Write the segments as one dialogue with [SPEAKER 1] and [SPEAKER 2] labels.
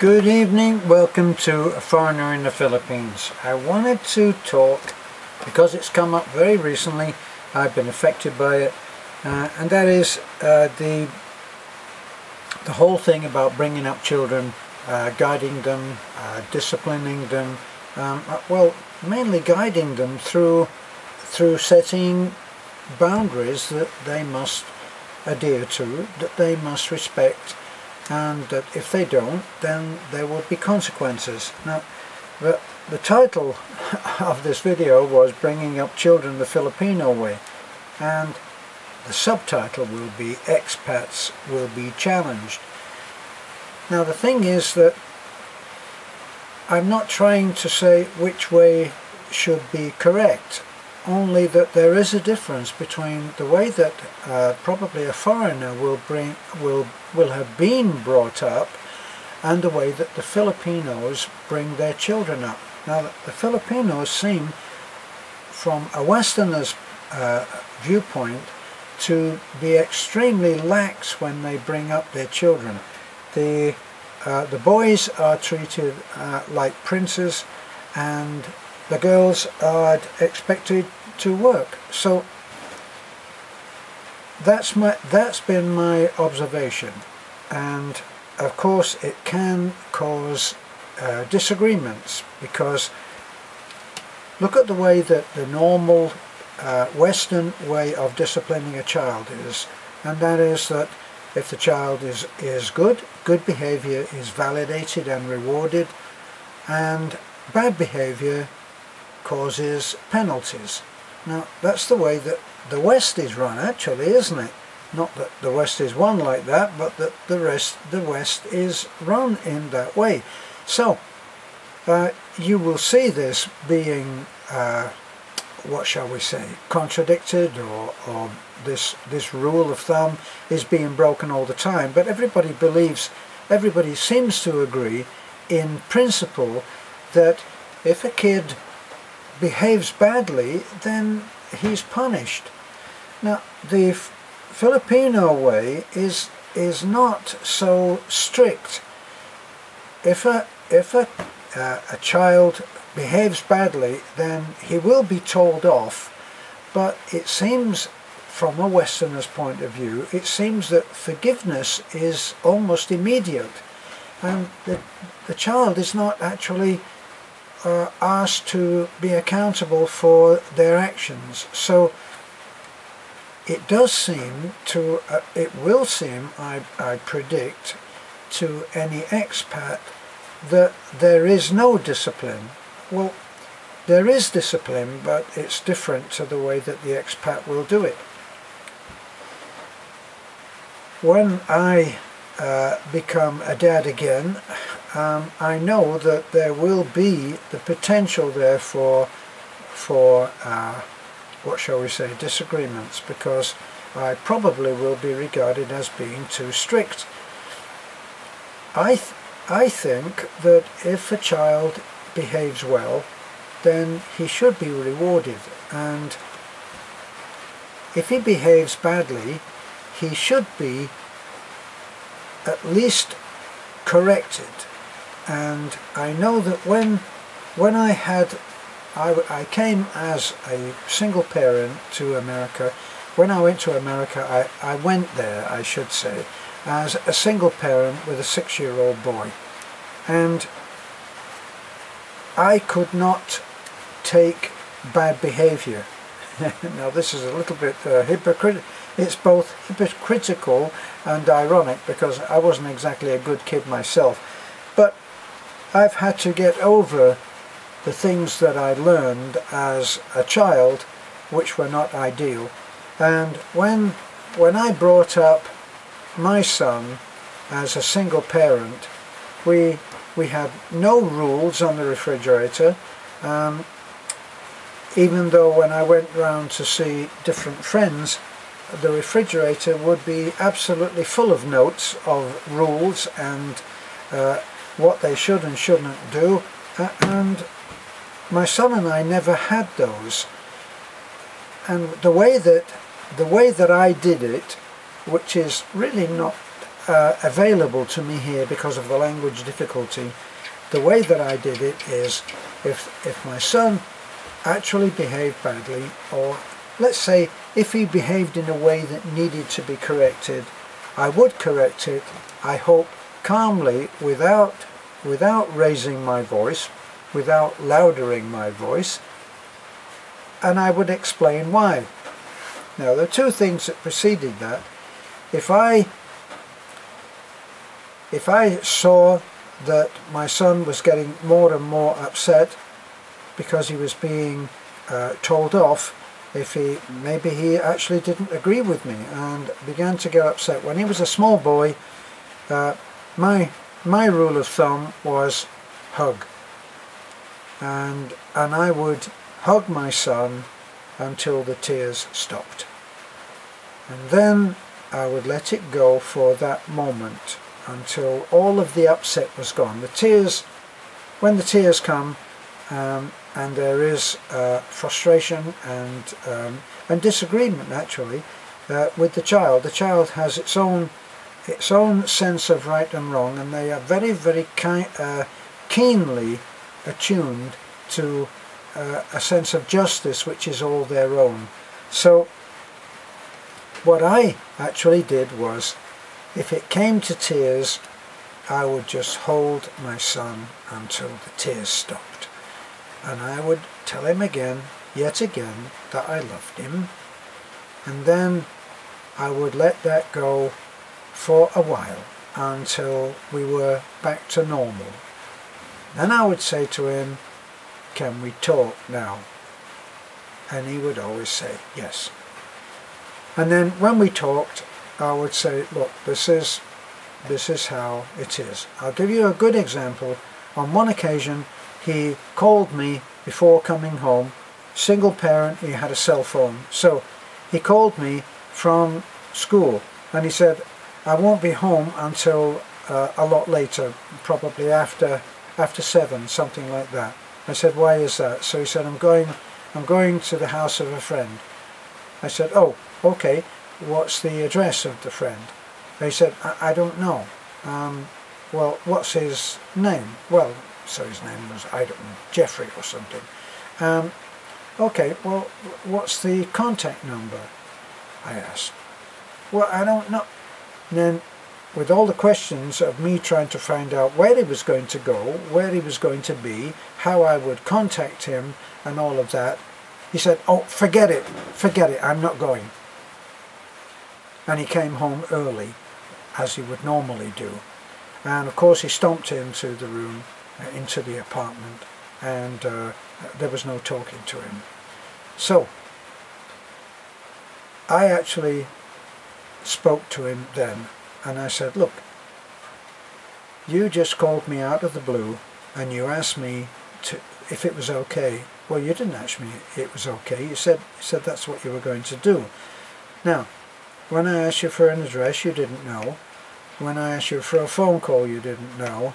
[SPEAKER 1] Good evening, welcome to A Foreigner in the Philippines. I wanted to talk, because it's come up very recently, I've been affected by it, and that is the whole thing about bringing up children, guiding them, disciplining them, well, mainly guiding them through setting boundaries that they must adhere to, that they must respect, and that if they don't, then there will be consequences. Now, the title of this video was Bringing Up Children the Filipino Way, and the subtitle will be Expats Will Be Challenged. Now, the thing is that I'm not trying to say which way should be correct, only that there is a difference between the way that probably a foreigner will have been brought up and the way that the Filipinos bring their children up. Now, the Filipinos seem, from a Westerner's viewpoint, to be extremely lax when they bring up their children. The boys are treated like princes, and the girls are expected to work. So that's been my observation, and of course it can cause disagreements, because look at the way that the normal Western way of disciplining a child is, and that is that if the child is good behavior is validated and rewarded, and bad behavior causes penalties. Now, that's the way that the West is run, actually, isn't it? Not that the West is one like that, but that the West is run in that way. So you will see this being what shall we say, contradicted, or this rule of thumb is being broken all the time. But everybody seems to agree in principle that if a kid behaves badly, then he's punished. Now, the Filipino way is not so strict. If a child behaves badly, then he will be told off, but it seems, from a Westerner's point of view, it seems that forgiveness is almost immediate, and the child is not actually asked to be accountable for their actions. So it does seem to, it will seem, I predict, to any expat that there is no discipline. Well, there is discipline, but it's different to the way that the expat will do it. When I become a dad again, I know that there will be the potential there for what shall we say, disagreements, because I probably will be regarded as being too strict. I think that if a child behaves well, then he should be rewarded, and if he behaves badly, he should be at least corrected. And I know that when I came as a single parent to America. When I went to America, I went there, I should say, as a single parent with a 6-year-old boy, and I could not take bad behavior. Now, this is a little bit it's both hypocritical and ironic, because I wasn't exactly a good kid myself, but I've had to get over the things that I learned as a child, which were not ideal. And when I brought up my son as a single parent, we had no rules on the refrigerator, even though when I went round to see different friends, the refrigerator would be absolutely full of notes of rules and what they should and shouldn't do, and my son and I never had those. And the way that I did it, which is really not available to me here because of the language difficulty. The way that I did it is, if my son actually behaved badly, or let's say if he behaved in a way that needed to be corrected, I would correct it, I hope calmly, without raising my voice, without loudering my voice, and I would explain why. Now, there are two things that preceded that. If I saw that my son was getting more and more upset because he was being told off, maybe he actually didn't agree with me and began to get upset. When he was a small boy, my rule of thumb was hug, and I would hug my son until the tears stopped, and then I would let it go for that moment until all of the upset was gone. The tears, when the tears come, and there is frustration and disagreement actually with the child. The child has its own sense of right and wrong, and they are very, very keenly attuned to a sense of justice which is all their own. So what I actually did was, if it came to tears, I would just hold my son until the tears stopped, and I would tell him again, yet again, that I loved him, and then I would let that go for a while until we were back to normal. Then I would say to him, "Can we talk now?" And he would always say yes. And then when we talked, I would say, "Look, this is how it is." I'll give you a good example. On one occasion, he called me before coming home. Single parent, he had a cell phone, so he called me from school, and he said, "I won't be home until a lot later, probably after 7, something like that." I said, "Why is that?" So he said, I'm going to the house of a friend." I said, "Oh, okay, what's the address of the friend?" He said, I don't know. Well, what's his name?" Well, so his name was, I don't know, Jeffrey or something. "Okay, well, what's the contact number?" I asked. "Well, I don't know." And then, with all the questions of me trying to find out where he was going to go, where he was going to be, how I would contact him, and all of that, he said, "Oh, forget it, I'm not going." And he came home early, as he would normally do. And of course he stomped into the room, into the apartment, and there was no talking to him. So I actually spoke to him then, and I said, "Look, you just called me out of the blue and you asked me if it was okay. Well, you didn't ask me it was okay. You said that's what you were going to do. Now, when I asked you for an address, you didn't know. When I asked you for a phone call, you didn't know.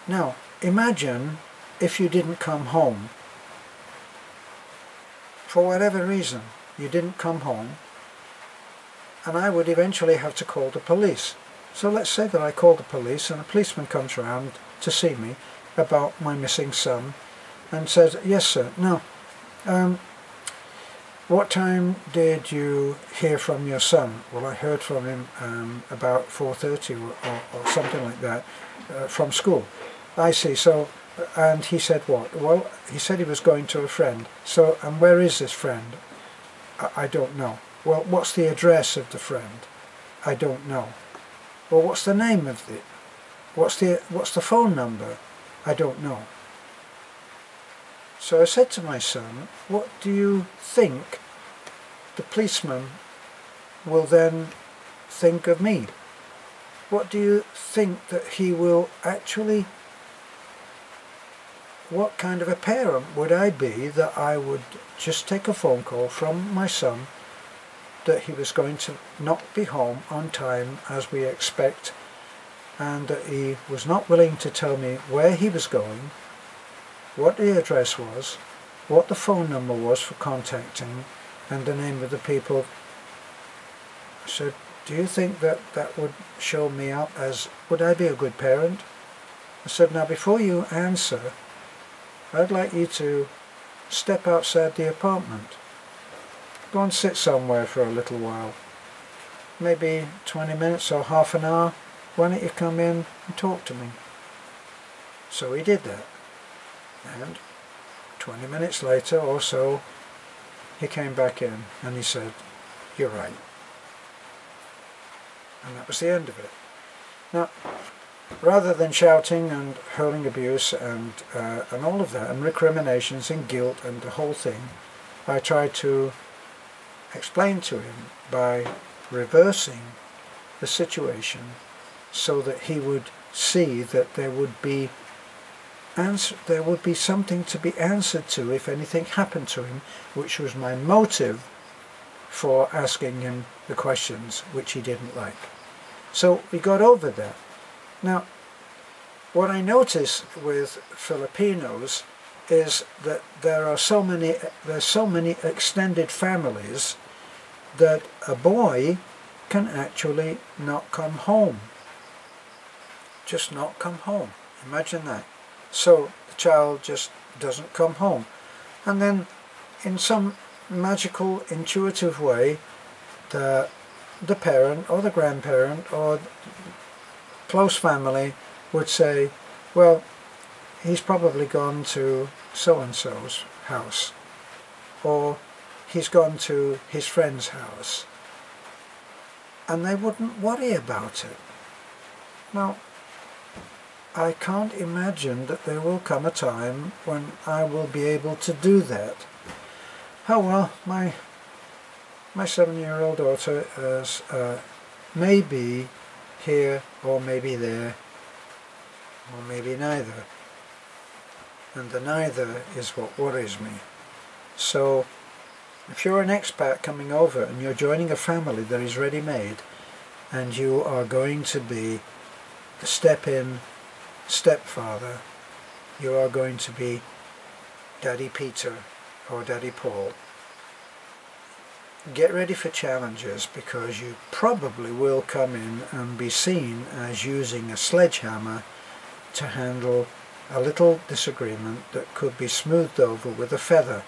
[SPEAKER 1] Now, imagine if you didn't come home. For whatever reason, you didn't come home, and I would eventually have to call the police. So let's say that I call the police, and a policeman comes around to see me about my missing son and says, "Yes, sir. Now, what time did you hear from your son?" "Well, I heard from him about 4:30 or something like that from school." "I see. So, and he said what?" "Well, he said he was going to a friend." "So, and where is this friend?" I don't know." "Well, what's the address of the friend?" "I don't know." "Well, what's the name of it? What's the phone number?" "I don't know." So I said to my son, "What do you think the policeman will then think of me? What do you think that he will actually, what kind of a parent would I be that I would just take a phone call from my son that he was going to not be home on time as we expect, and that he was not willing to tell me where he was going, what the address was, what the phone number was for contacting, and the name of the people?" I said, do you think that that would show me up as, would I be a good parent? I said, now before you answer, I'd like you to step outside the apartment. Go and sit somewhere for a little while. Maybe 20 minutes or half an hour. Why don't you come in and talk to me? So he did that. And 20 minutes later or so, he came back in and he said, you're right. And that was the end of it. Now, rather than shouting and hurling abuse and all of that, and recriminations and guilt and the whole thing, I tried to explain to him by reversing the situation so that he would see that there would be something to be answered to if anything happened to him, which was my motive for asking him the questions which he didn't like. So we got over that. Now, what I notice with Filipinos is that there's so many extended families that a boy can actually not come home. Just not come home. Imagine that. So the child just doesn't come home. And then in some magical, intuitive way, the parent or the grandparent or close family would say, well, he's probably gone to so-and-so's house, or he's gone to his friend's house, and they wouldn't worry about it. Now, I can't imagine that there will come a time when I will be able to do that. Oh well, my 7-year-old daughter is maybe here or maybe there, or maybe neither. And the neither is what worries me. So if you're an expat coming over and you're joining a family that is ready-made, and you are going to be the step-in stepfather, you are going to be Daddy Peter or Daddy Paul, get ready for challenges, because you probably will come in and be seen as using a sledgehammer to handle a little disagreement that could be smoothed over with a feather.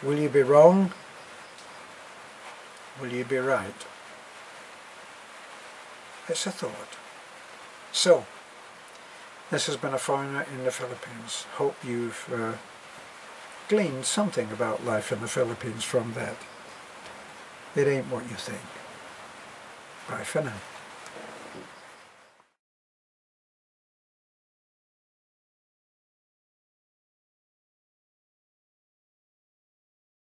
[SPEAKER 1] Will you be wrong? Will you be right? It's a thought. So, this has been a foreigner in the Philippines. Hope you've gleaned something about life in the Philippines from that. It ain't what you think. Bye for now.